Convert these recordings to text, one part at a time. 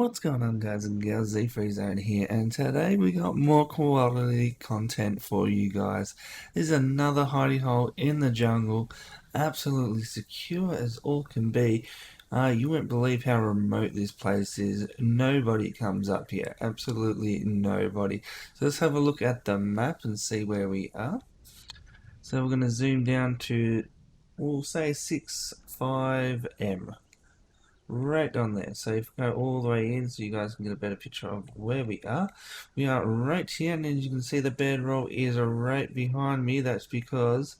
What's going on, guys and girls? ZfreeZone here, and today we got more quality content for you guys. This is another hidey hole in the jungle, absolutely secure as all can be. You won't believe how remote this place is. Nobody comes up here, absolutely nobody. So let's have a look at the map and see where we are. So we're going to zoom down to, we'll say 65M. Right on there. So if we go all the way in so you guys can get a better picture of where we are right here, and as you can see the bedroll is right behind me. That's because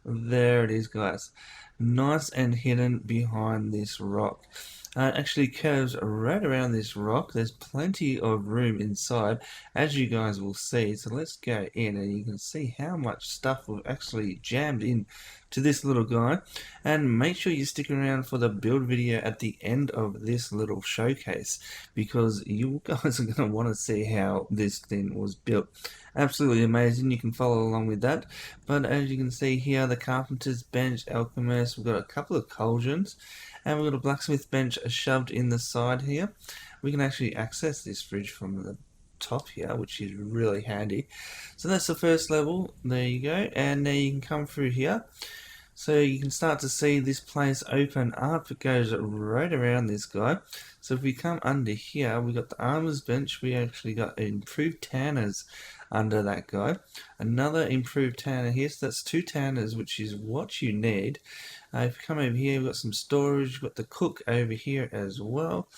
there it is, guys, nice and hidden behind this rock. It actually curves right around this rock. There's plenty of room inside, as you guys will see. So let's go in and you can see how much stuff we've actually jammed in to this little guy. And make sure you stick around for the build video at the end of this little showcase, because you guys are going to want to see how this thing was built. Absolutely amazing. You can follow along with that. But as you can see here, the carpenter's bench, alchemist, we've got a couple of cauldrons, and we've got a blacksmith bench shoved in the side here. We can actually access this fridge from the top here, which is really handy. So that's the first level. There you go. And now you can come through here. So you can start to see this place open up. It goes right around this guy. So if we come under here, we got the armor's bench. We actually got improved tanners under that guy. Another improved tanner here. So that's 2 tanners, which is what you need. If you come over here, we've got some storage. We've got the cook over here as well.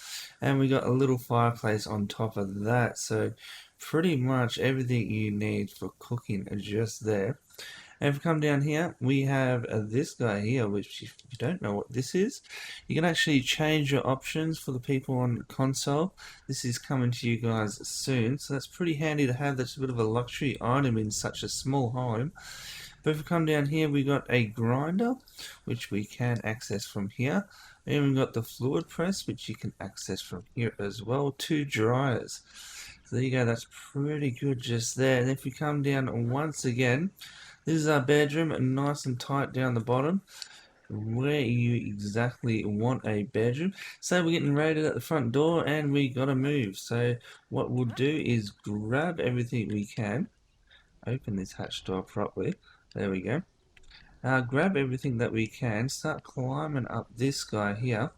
And we got a little fireplace on top of that. So pretty much everything you need for cooking is just there. And if we come down here, we have this guy here, which if you don't know what this is, you can actually change your options for the people on console. This is coming to you guys soon, so that's pretty handy to have. That's a bit of a luxury item in such a small home. But if we come down here, we got a grinder, which we can access from here. And we've got the fluid press, which you can access from here as well. 2 dryers. So there you go, that's pretty good just there. And if we come down once again, this is our bedroom, nice and tight down the bottom, where you exactly want a bedroom. So we're getting raided at the front door and we gotta move. So what we'll do is grab everything we can, open this hatch door properly, there we go. Grab everything that we can, start climbing up this guy here.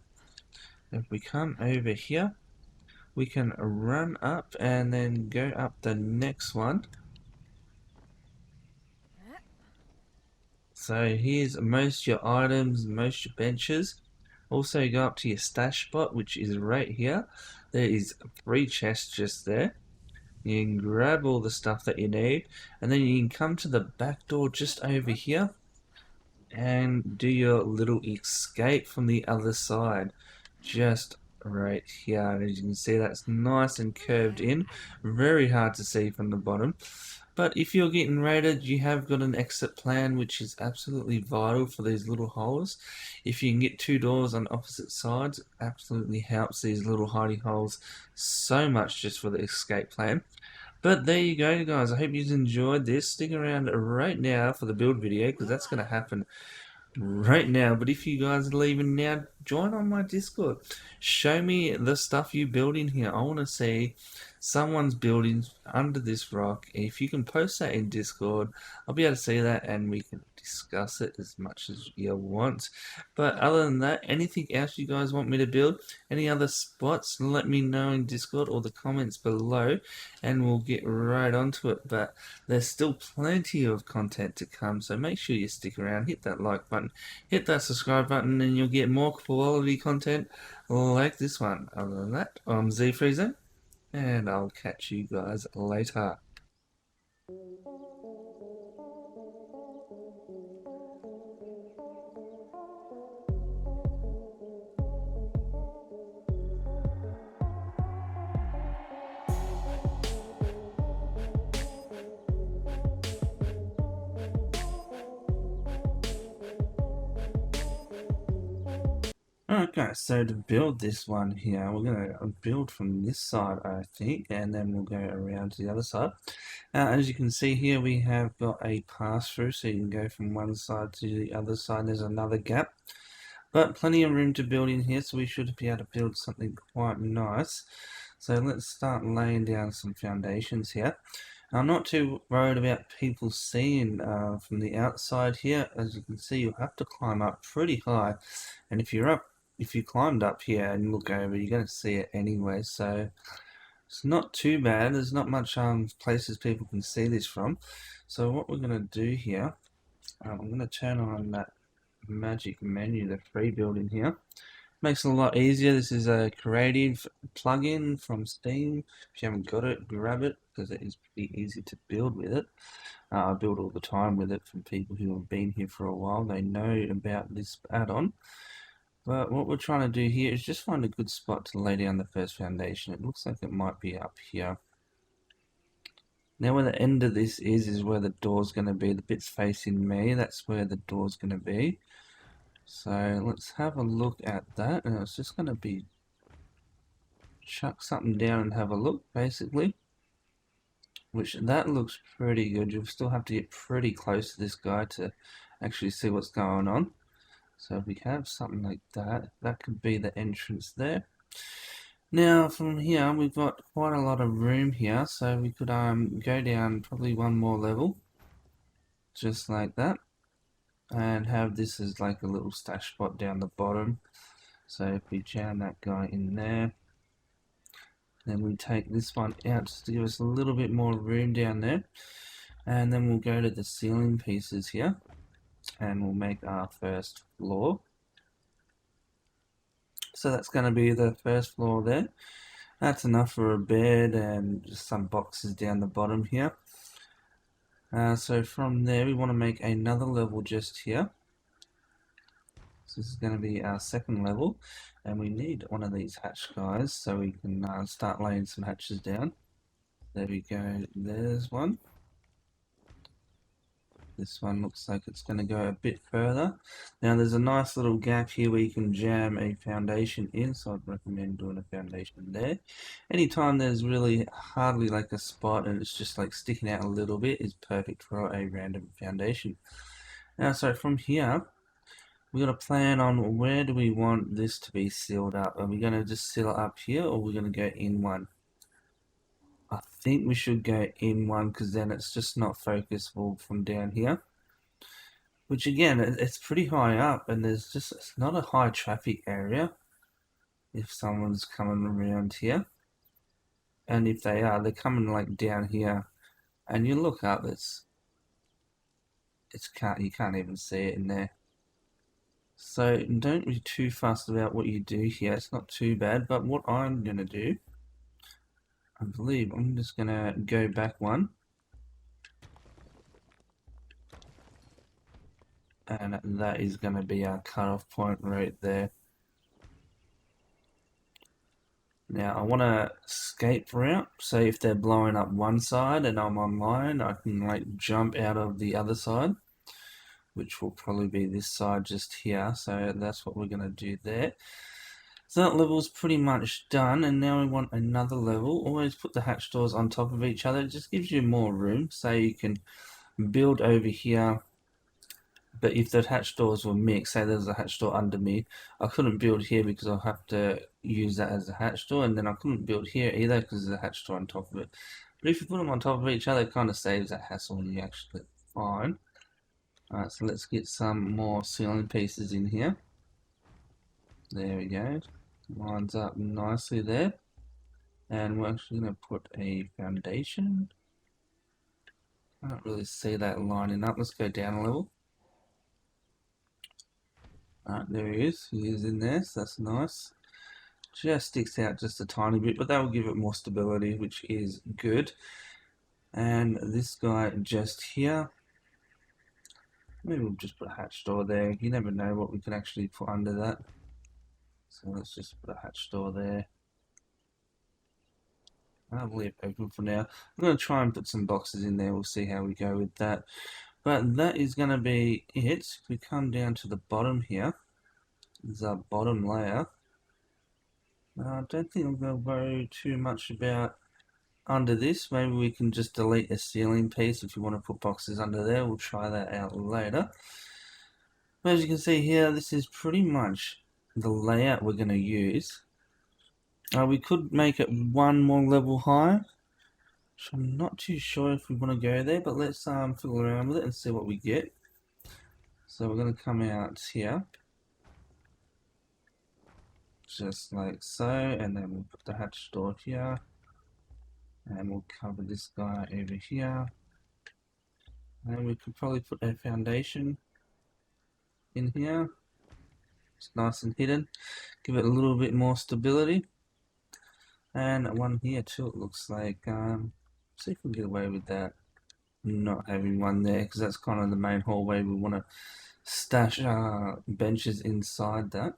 If we come over here, we can run up and then go up the next one. So here's most of your items, most of your benches. Also go up to your stash spot, which is right here. There is 3 chests just there. You can grab all the stuff that you need, and then you can come to the back door just over here and do your little escape from the other side. Just right here. And as you can see, that's nice and curved in. Very hard to see from the bottom. But if you're getting raided, you have got an exit plan, which is absolutely vital for these little holes. If you can get 2 doors on opposite sides, it absolutely helps these little hidey holes so much just for the escape plan. But there you go, guys. I hope you enjoyed this. Stick around right now for the build video, because that's going to happen right now. But if you guys are leaving now, join on my Discord. Show me the stuff you build in here. I want to see someone's building under this rock. If you can post that in Discord, I'll be able to see that and we can discuss it as much as you want. But other than that, anything else you guys want me to build, any other spots, let me know in Discord or the comments below and we'll get right onto it. But there's still plenty of content to come, so make sure you stick around, hit that like button, hit that subscribe button, and you'll get more quality content like this one. Other than that, I'm ZfreeZone, and I'll catch you guys later. Okay, so to build this one here, we're going to build from this side, I think, and then we'll go around to the other side. As you can see here, we have got a pass-through, so you can go from one side to the other side. There's another gap. But plenty of room to build in here, so we should be able to build something quite nice. So let's start laying down some foundations here. I'm not too worried about people seeing from the outside here. As you can see, you'll have to climb up pretty high, and if you climbed up here and look over, you're going to see it anyway. So it's not too bad. There's not much places people can see this from. So what we're going to do here, I'm going to turn on that magic menu, the free building here. Makes it a lot easier. This is a creative plugin from Steam. If you haven't got it, grab it because it is pretty easy to build with it. I build all the time with it from people who have been here for a while. They know about this add-on. But what we're trying to do here is just find a good spot to lay down the first foundation. It looks like it might be up here. Now where the end of this is where the door's going to be. The bits facing me, that's where the door's going to be. So let's have a look at that. And it's just going to be chuck something down and have a look, basically. Which that looks pretty good. You'll still have to get pretty close to this guy to actually see what's going on. So if we have something like that, that could be the entrance there. Now from here we've got quite a lot of room here, so we could go down probably one more level, just like that, and have this as like a little stash spot down the bottom. So if we jam that guy in there, then we take this one out just to give us a little bit more room down there, and then we'll go to the ceiling pieces here and we'll make our first floor. So that's going to be the first floor there. That's enough for a bed and just some boxes down the bottom here. So from there we want to make another level just here. So this is going to be our second level, and we need one of these hatch guys so we can start laying some hatches down. There we go, there's one. This one looks like it's going to go a bit further. Now there's a nice little gap here where you can jam a foundation in, so I'd recommend doing a foundation there. Anytime there's really hardly like a spot and it's just like sticking out a little bit is perfect for a random foundation. Now so from here, we've got to plan on where do we want this to be sealed up. Are we going to just seal it up here, or are we going to go in one? I think we should go in one because then it's just not focusable from down here. Which again, it's pretty high up and it's not a high traffic area if someone's coming around here. And if they are, they're coming like down here, and you look up, you can't even see it in there. So don't be too fussed about what you do here. It's not too bad, but what I'm gonna do, I believe I'm just gonna go back one, and that is gonna be our cutoff point right there. Now I want to escape route, so if they're blowing up one side and I'm online, I can like jump out of the other side, which will probably be this side just here. So that's what we're going to do there. So that level's pretty much done, and now we want another level. Always put the hatch doors on top of each other. It just gives you more room, so you can build over here. But if the hatch doors were mixed, say there's a hatch door under me, I couldn't build here because I'll have to use that as a hatch door, and then I couldn't build here either because there's a hatch door on top of it. But if you put them on top of each other, it kind of saves that hassle and you actually fine. Alright, so let's get some more ceiling pieces in here. There we go. Lines up nicely there. And we're actually going to put a foundation. I don't really see that lining up. Let's go down a level. Alright, there he is. He is in there, so that's nice. Just sticks out just a tiny bit, but that will give it more stability, which is good. And this guy just here. Maybe we'll just put a hatch door there. You never know what we can actually put under that. So let's just put a hatch door there. I'll leave it open for now. I'm going to try and put some boxes in there. We'll see how we go with that. But that is going to be it. If we come down to the bottom here, this is our bottom layer. I don't think I'm going to worry too much about under this. Maybe we can just delete a ceiling piece if you want to put boxes under there. We'll try that out later. As you can see here, this is pretty much the layout we're going to use. We could make it one more level higher, which I'm not too sure if we want to go there, but let's fiddle around with it and see what we get. So we're going to come out here, just like so, and then we'll put the hatch door here, and we'll cover this guy over here, and we could probably put a foundation in here. It's nice and hidden, give it a little bit more stability. And one here too, it looks like. See if we can get away with that, not having one there, because that's kind of the main hallway. We want to stash benches inside that.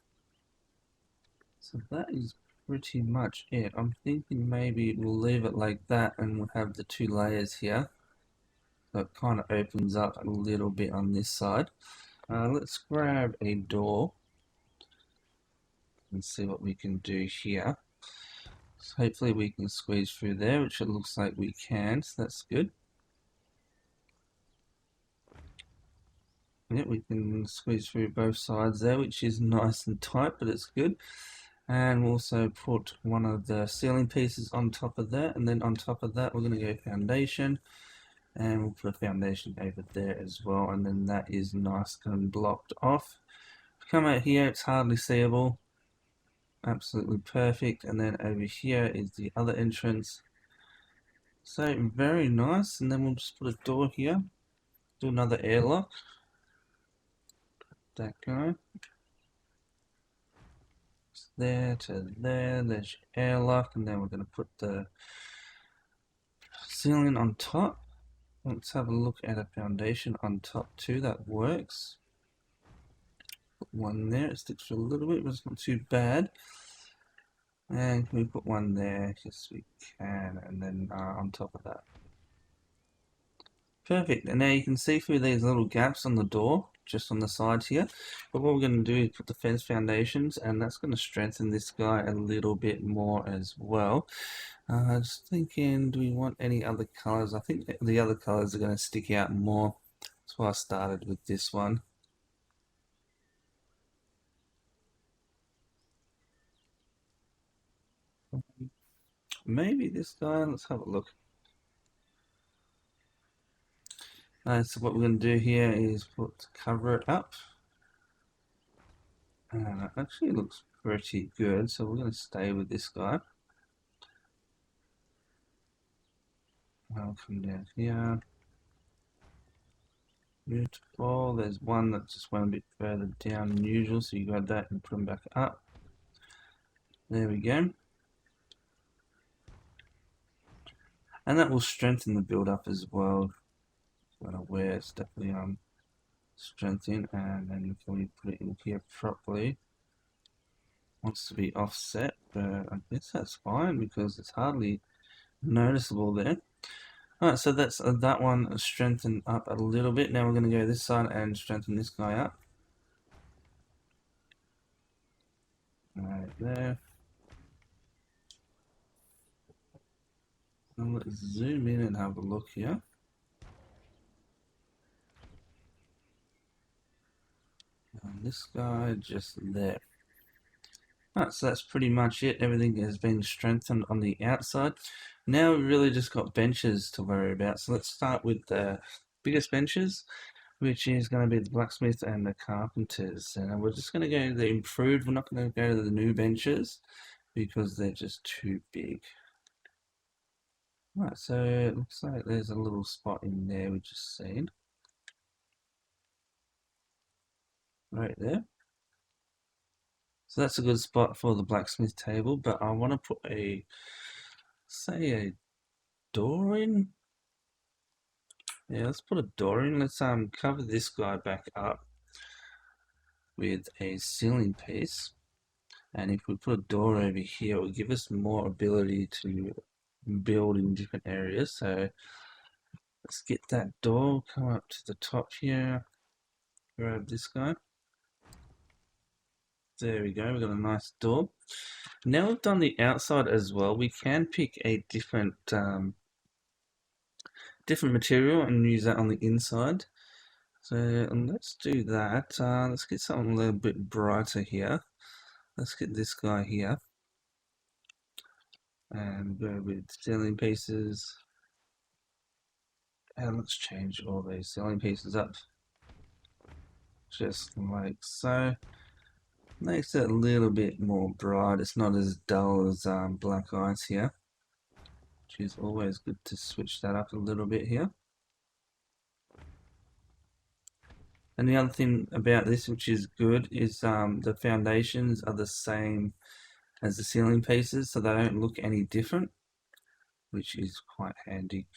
So that is pretty much it. I'm thinking maybe we'll leave it like that and we'll have the two layers here. So it kind of opens up a little bit on this side. Let's grab a door and see what we can do here. So hopefully we can squeeze through there, which it looks like we can, so that's good. Yeah, we can squeeze through both sides there, which is nice and tight, but it's good. And we'll also put one of the ceiling pieces on top of that, and then on top of that we're going to go foundation, and we'll put a foundation over there as well, and then that is nice and blocked off. Come out here, it's hardly seeable. Absolutely perfect. And then over here is the other entrance. So very nice. And then we'll just put a door here. Do another airlock. That guy. There to there. There's your airlock. And then we're going to put the ceiling on top. Let's have a look at a foundation on top too. That works. Put one there. It sticks for a little bit, but it's not too bad. And can we put one there? Yes, we can. And then on top of that. Perfect. And now you can see through these little gaps on the door, just on the sides here. But what we're going to do is put the fence foundations, and that's going to strengthen this guy a little bit more as well. Just thinking, do we want any other colors? I think the other colors are going to stick out more. That's why I started with this one. Maybe this guy. Let's have a look. So what we're going to do here is cover it up. It actually looks pretty good, so we're going to stay with this guy. I'll come down here. Beautiful. There's one that just went a bit further down than usual, so you grab that and put them back up. There we go. And that will strengthen the build up as well. Where it's definitely strengthening, and then can we put it in here properly? Wants to be offset, but I guess that's fine because it's hardly noticeable there. Alright, so that's that one strengthened up a little bit. Now we're going to go this side and strengthen this guy up. Right there. And let's zoom in and have a look here. And this guy just there. Alright, so that's pretty much it. Everything has been strengthened on the outside. Now we've really just got benches to worry about. So let's start with the biggest benches, which is going to be the blacksmith and the carpenters. And we're just going to go to the improved. We're not going to go to the new benches because they're just too big. Right, so it looks like there's a little spot in there we just seen. Right there. So that's a good spot for the blacksmith table, but I want to put say a door in. Yeah, let's put a door in. Let's cover this guy back up with a ceiling piece. And if we put a door over here, it will give us more ability to build in different areas. So let's get that door, come up to the top here, grab this guy. There we go, we've got a nice door. Now we've done the outside as well, we can pick a different material and use that on the inside. So let's do that. Let's get something a little bit brighter here. Let's get this guy here. And go with ceiling pieces. And let's change all these ceiling pieces up. Just like so. Makes it a little bit more bright. It's not as dull as black ice here. Which is always good to switch that up a little bit here. And the other thing about this, which is good, is the foundations are the same as the ceiling pieces, so they don't look any different, which is quite handy.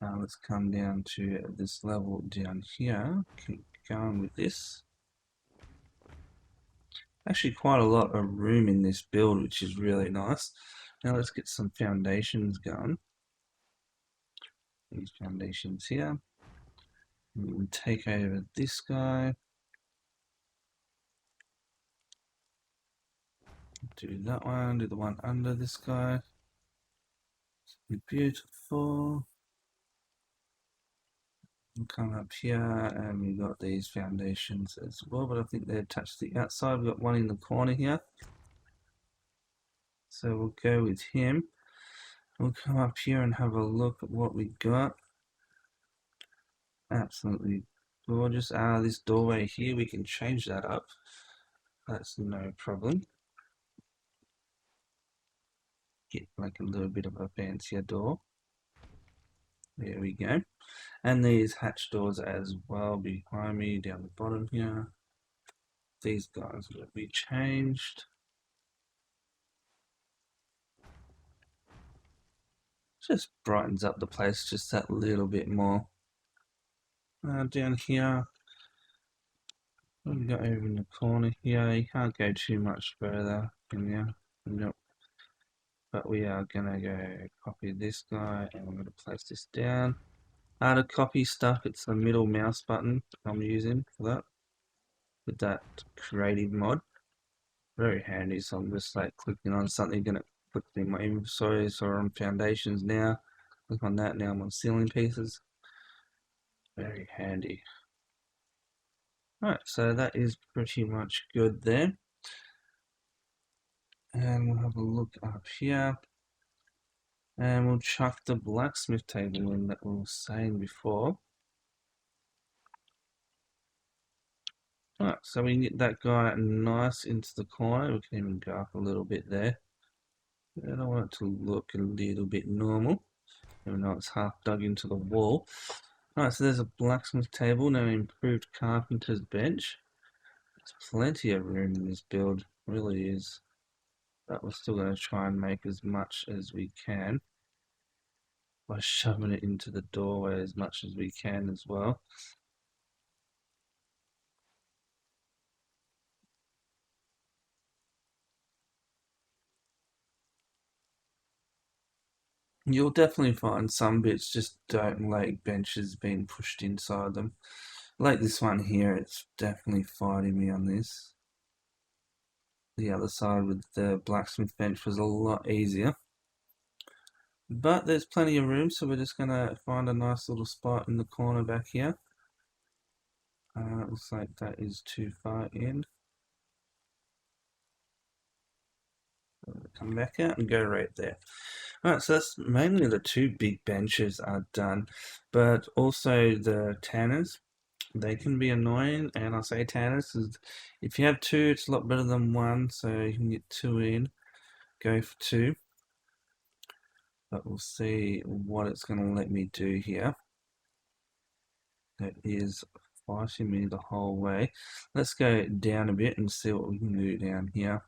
Let's come down to this level down here. Keep going with this. Actually quite a lot of room in this build, which is really nice. Now let's get some foundations going. These foundations here. We can take over this guy. Do that one, do the one under this guy. Beautiful. We'll come up here and we've got these foundations as well, but I think they're attached to the outside. We've got one in the corner here. So we'll go with him. We'll come up here and have a look at what we got. Absolutely gorgeous. This doorway here, we can change that up. That's no problem. Get like a little bit of a fancier door. There we go. And these hatch doors as well behind me down the bottom here. These guys will be changed. Just brightens up the place just that little bit more. Down here, what we got over in the corner here? You can't go too much further in there. Nope. But we are gonna go copy this guy and I'm gonna place this down. To copy stuff, it's the middle mouse button I'm using for that. With that creative mod. Very handy, so I'm just like clicking on something, gonna click in my inventory, so I'm on foundations now. Click on that, now I'm on ceiling pieces. Very handy. Alright, so that is pretty much good there. And we'll have a look up here. And we'll chuck the blacksmith table in that we were saying before. Alright, so we can get that guy nice into the corner. We can even go up a little bit there. I don't want it to look a little bit normal, even though it's half dug into the wall. Alright, so there's a blacksmith table, now improved carpenter's bench. There's plenty of room in this build, really is. But we're still going to try and make as much as we can by shoving it into the doorway as much as we can as well. You'll definitely find some bits just don't like benches being pushed inside them. Like this one here, it's definitely fighting me on this. The other side with the blacksmith bench was a lot easier. But there's plenty of room, so we're just going to find a nice little spot in the corner back here. Looks like that is too far in. Come back out and go right there. Alright, so that's mainly the two big benches are done, but also the tanners, they can be annoying, and I say tanners because if you have two, it's a lot better than one, so you can get two in, go for two. But we'll see what it's going to let me do here. That is fighting me the whole way. Let's go down a bit and see what we can do down here.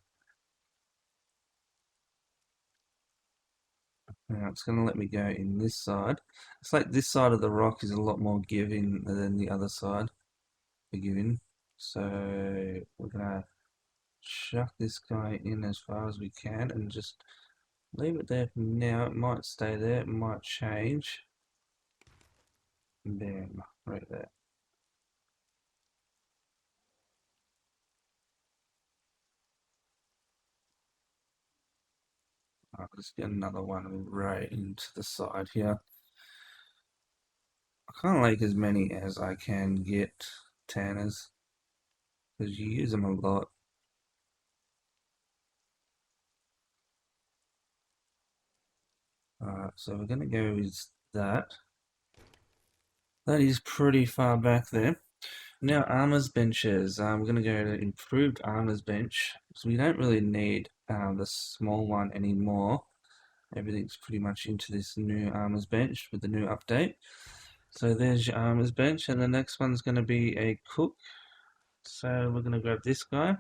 Now it's going to let me go in this side. It's like this side of the rock is a lot more giving than the other side. Forgiving. So we're going to chuck this guy in as far as we can and just leave it there for now. It might stay there, it might change. Bam, right there. Let's get another one right into the side here. I kind of like as many as I can get. tanners because you use them a lot. Alright, so we're going to go with that. That is pretty far back there. Now, armor's benches. We're going to go to improved armor's bench. So we don't really need the small one anymore. Everything's pretty much into this new armor's bench with the new update. So there's your armor's bench, and the next one's going to be a cook. So we're going to grab this guy,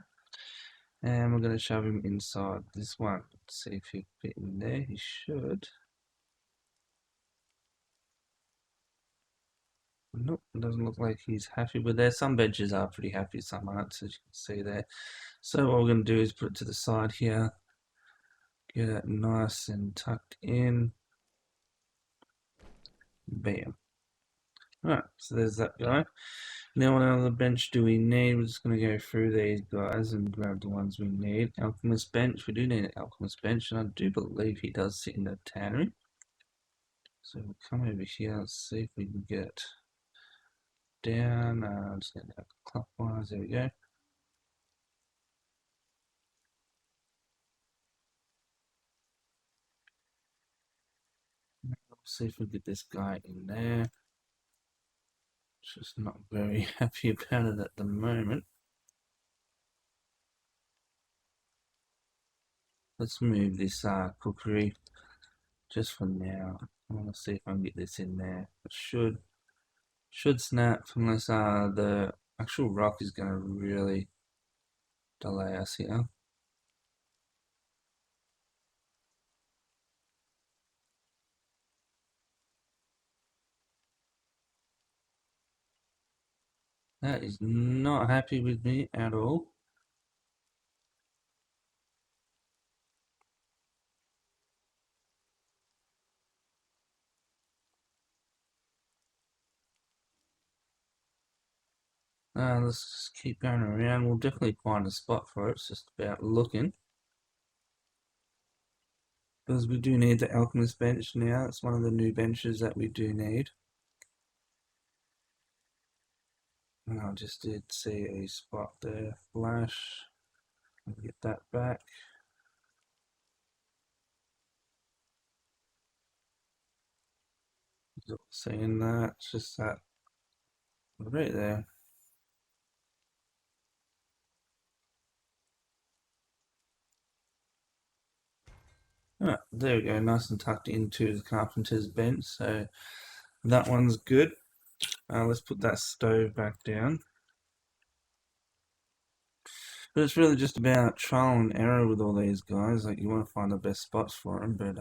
and we're going to shove him inside this one. Let's see if he fit in there. He should. Nope, it doesn't look like he's happy with there. Some benches are pretty happy, some aren't, as you can see there. So what we're going to do is put it to the side here. Get it nice and tucked in. Bam. Alright, so there's that guy. Now what other bench do we need? We're just going to go through these guys and grab the ones we need. Alchemist bench. We do need an alchemist bench, and I do believe he does sit in the tannery. So we'll come over here and see if we can get down. Just get that clockwise. There we go. See if we get this guy in there. Just not very happy about it at the moment. Let's move this cookery just for now. I want to see if I can get this in there. It should snap unless the actual rock is going to really delay us here. That is not happy with me at all. Let's just keep going around. We'll definitely find a spot for it. It's just about looking. Because we do need the alchemist bench now. It's one of the new benches that we do need. And I just did see a spot there. Flash. Get that back. Seeing that, it's just that right there. Ah, there we go, nice and tucked into the carpenter's bench, so that one's good. Let's put that stove back down. But it's really just about trial and error with all these guys. Like, you want to find the best spots for them, but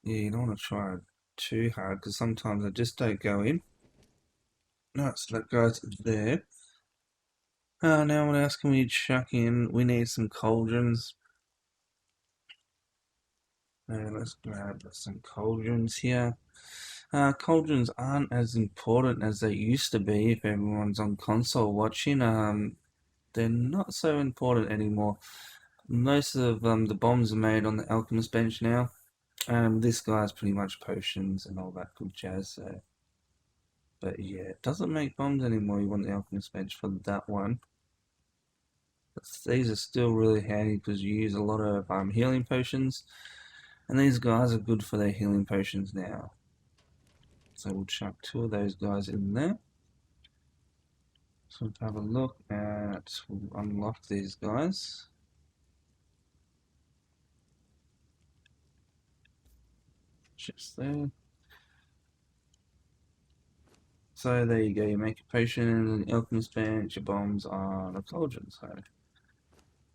yeah, you don't want to try too hard because sometimes they just don't go in. No, so that goes there. Now what else can we chuck in? We need some cauldrons. Let's grab some cauldrons here. Cauldrons aren't as important as they used to be if everyone's on console watching. They're not so important anymore. Most of the bombs are made on the alchemist bench now. This guy's pretty much potions and all that good jazz. So. But yeah, it doesn't make bombs anymore. You want the alchemist bench for that one. But these are still really handy because you use a lot of healing potions. And these guys are good for their healing potions now. So we'll chuck 2 of those guys in there. So we'll have a look at, we'll unlock these guys. Just there. So there you go, you make a potion, an alchemist bench, your bombs on a cauldron. So,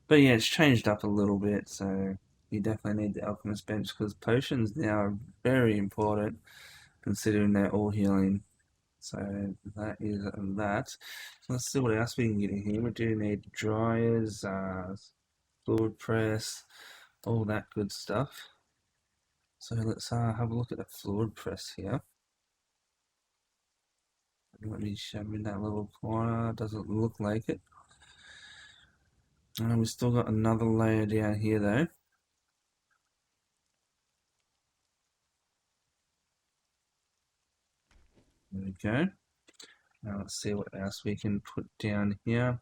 but yeah, it's changed up a little bit, so you definitely need the alchemist bench because potions now are very important considering they're all healing. So that is that. So let's see what else we can get in here. We do need dryers, fluid press, all that good stuff. So let's have a look at the fluid press here. Let me show me that little corner. Doesn't look like it. And we still got another layer down here though. There we go. Now let's see what else we can put down here.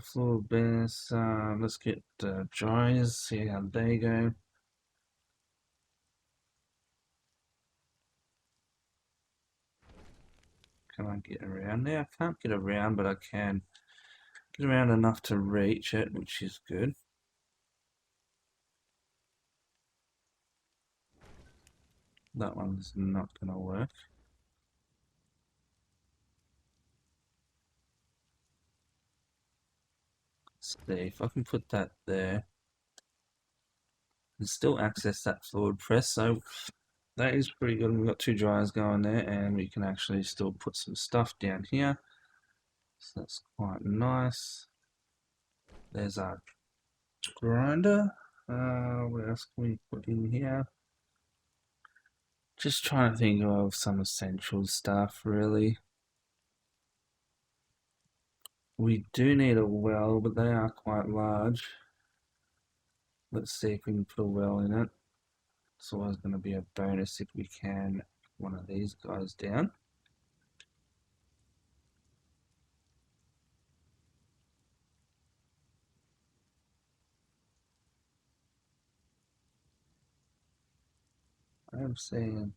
Floor base. Let's get dryers. See how they go. Can I get around there? I can't get around, but I can get around enough to reach it, which is good. That one's not going to work. Let's see if I can put that there and still access that forward press. So that is pretty good. We've got two dryers going there, and we can actually still put some stuff down here. So that's quite nice. There's our grinder. What else can we put in here? Just trying to think of some essential stuff, really. We do need a well, but they are quite large. Let's see if we can put a well in it. It's always going to be a bonus if we can put one of these guys down. I'm seeing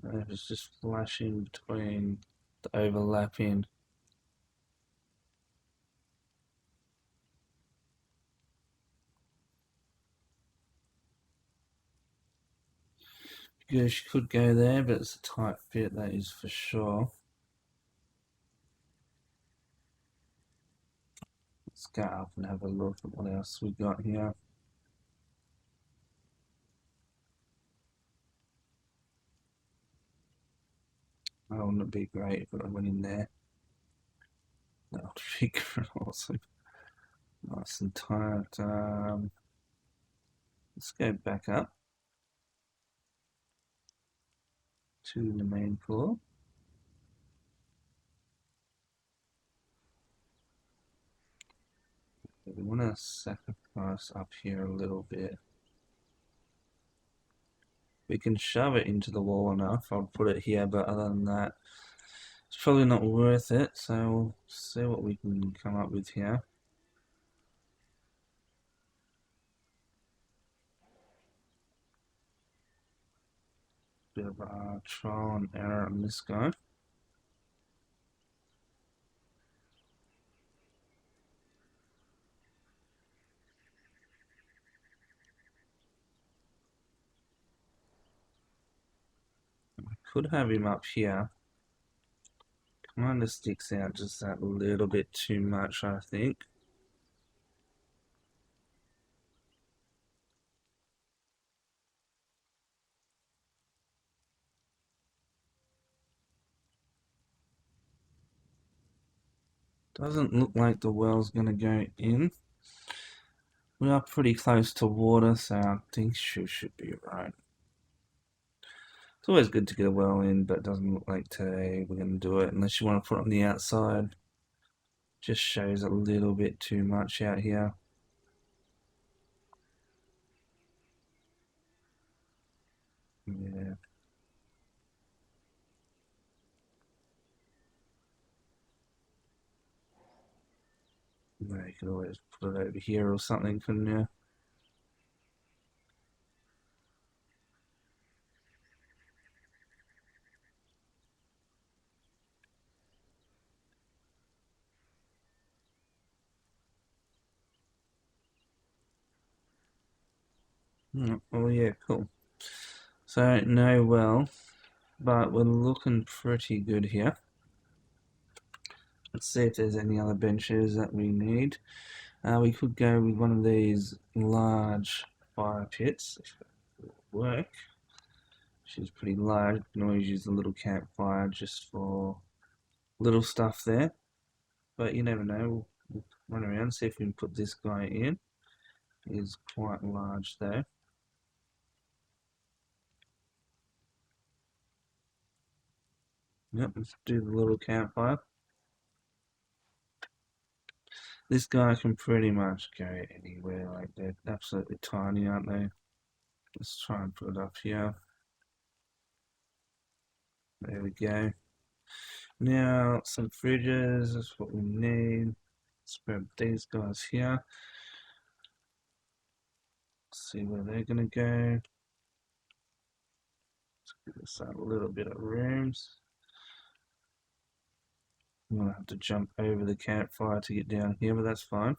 it's just flashing between the overlapping. Because you could go there, but it's a tight fit, that is for sure. Let's go up and have a look at what else we got here. Oh, wouldn't it be great if I went in there? That would be awesome. Nice and tight. Let's go back up to the main floor. We want to sacrifice up here a little bit. We can shove it into the wall enough. I'll put it here, but other than that, it's probably not worth it. So we'll see what we can come up with here. Bit of a trial and error on this guy. Could have him up here. Kind of sticks out just that little bit too much, I think. Doesn't look like the well's going to go in. We are pretty close to water, so I think should be right. It's always good to get a well in, but it doesn't look like today we're going to do it unless you want to put it on the outside. Just shows a little bit too much out here. Yeah. No, you could always put it over here or something, couldn't you? Oh yeah, cool. So no well, but we're looking pretty good here. Let's see if there's any other benches that we need. We could go with one of these large fire pits, if it will work. She's pretty large. You can always use a little campfire just for little stuff there. But you never know. We'll run around, see if we can put this guy in. He's quite large though. Yep, let's do the little campfire. This guy can pretty much go anywhere, like they're absolutely tiny, aren't they? Let's try and put it up here. There we go. Now, some fridges, that's what we need. Let's grab these guys here. See where they're gonna go. Let's give us a little bit of rooms. I'm gonna have to jump over the campfire to get down here, but that's fine.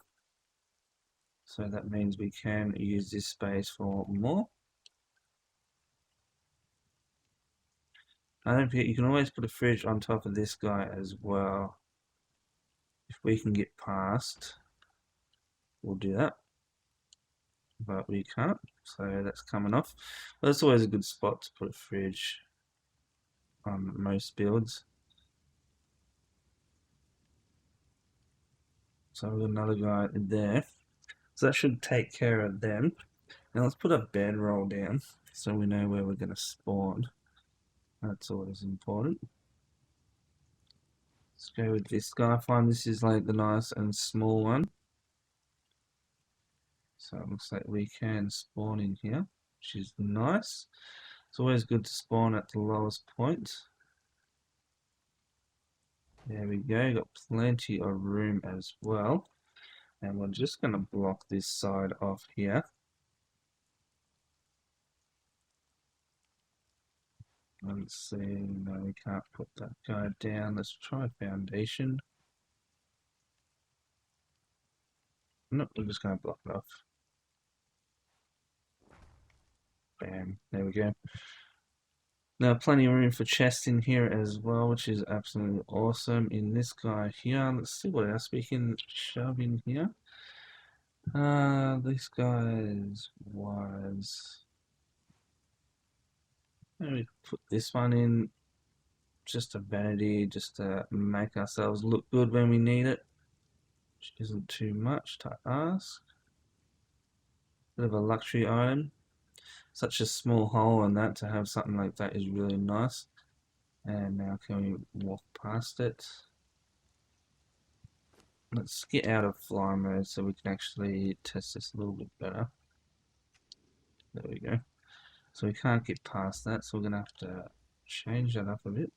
So that means we can use this space for more. And don't forget, you can always put a fridge on top of this guy as well. If we can get past, we'll do that. But we can't, so that's coming off. But it's always a good spot to put a fridge on most builds. So we've got another guy there. So that should take care of them. Now let's put a bedroll down so we know where we're going to spawn. That's always important. Let's go with this guy. I find this is like the nice and small one. So it looks like we can spawn in here, which is nice. It's always good to spawn at the lowest point. There we go, got plenty of room as well. And we're just going to block this side off here. Let's see, no, we can't put that guy down. Let's try foundation. Nope, we're just going to block it off. Bam, there we go. Now, plenty of room for chests in here as well, which is absolutely awesome. In this guy here, let's see what else we can shove in here. This guy's was. Maybe put this one in, just a vanity, just to make ourselves look good when we need it, which isn't too much to ask. Bit of a luxury item. Such a small hole in that, to have something like that is really nice. And now can we walk past it? Let's get out of fly mode so we can actually test this a little bit better. There we go. So we can't get past that, so we're going to have to change that up a bit.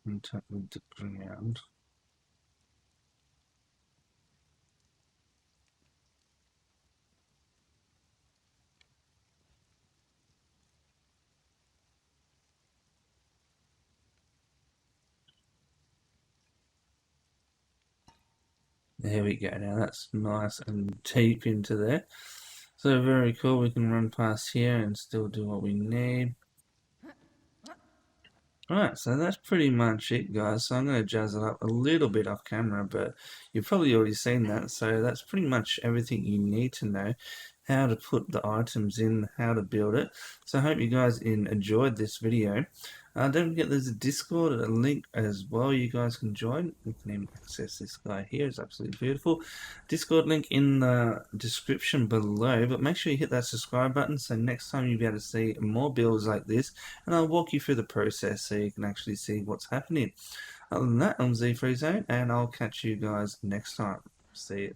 On top of the ground. There we go. Now that's nice and deep into there. So very cool. We can run past here and still do what we need. Alright, so that's pretty much it, guys. So I'm going to jazz it up a little bit off camera, but you've probably already seen that. So that's pretty much everything you need to know. How to put the items in, how to build it. So I hope you guys enjoyed this video. Don't forget there's a Discord, a link as well you guys can join. You can even access this guy here, it's absolutely beautiful. Discord link in the description below, but make sure you hit that subscribe button so next time you'll be able to see more builds like this, and I'll walk you through the process so you can actually see what's happening. Other than that, I'm ZfreeZone, and I'll catch you guys next time. See you.